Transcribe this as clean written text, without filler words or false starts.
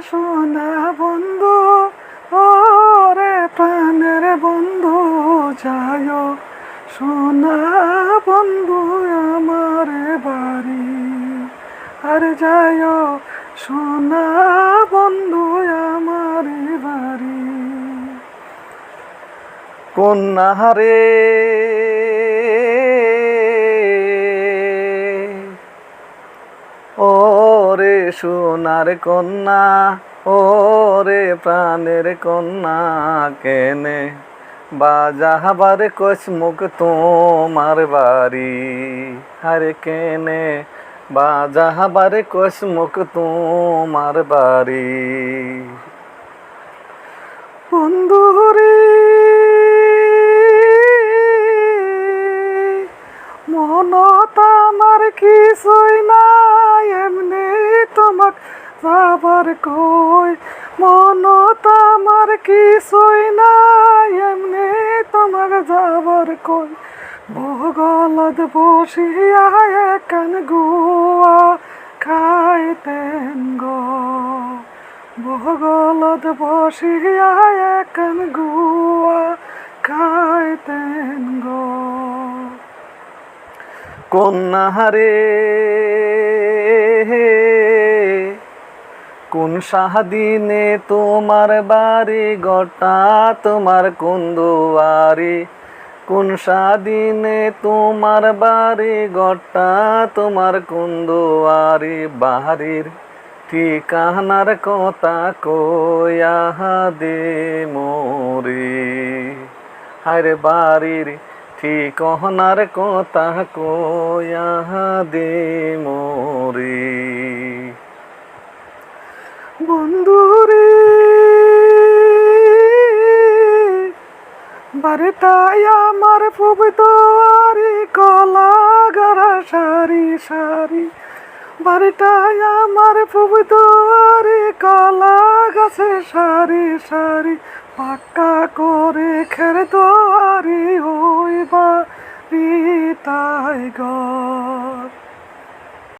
সোনা বন্ধু, ওরে প্রাণের বন্ধু যায় সোনা বন্ধু আমার বাড়ি। আর যায় সোনা বন্ধু আমার বাড়ি। কন্যা রে ওরে সোনার কন্যা, ওরে প্রাণের কন্যা, কেনে বাজাবার কসমুখ তোমার বাড়ি। আরে কেনে বাজাবার কসমুখ তোমার বাড়ি। বন্ধুরে মনত আমার কিছুই নাই, এমনি তোমাক যাবার কই। মনত আমার কিছুই নাই, এমনি তোমাক যাবার কই। বগলত বসিয়া একান গুয়া খাইতেন গো। বগলত বসিয়া একান গুয়া খাইতেন গো। কন্যা রে কোন সাহাদিনে তোমার বাড়ি গোটা তোমার কোন দুয়ারি। কোন সাদিনে তোমার বাড়ি গোটা তোমার কোন দুয়ারি। বাড়ির ঠিকানার কথা কয়া দে মোরে। হায়রে বাড়ির ঠিকানার কথা কয়া দে মোরে। বন্ধুরে বাড়িটাই আমার ফুবদুয়ারি, কলা গাড়া সারি সারি। বাড়িটাই আমার ফুবদুয়ারি, কলা গাছে সারি সারি। পাক্কা করে খের দুয়ারি, ওই বাড়িটাই গো।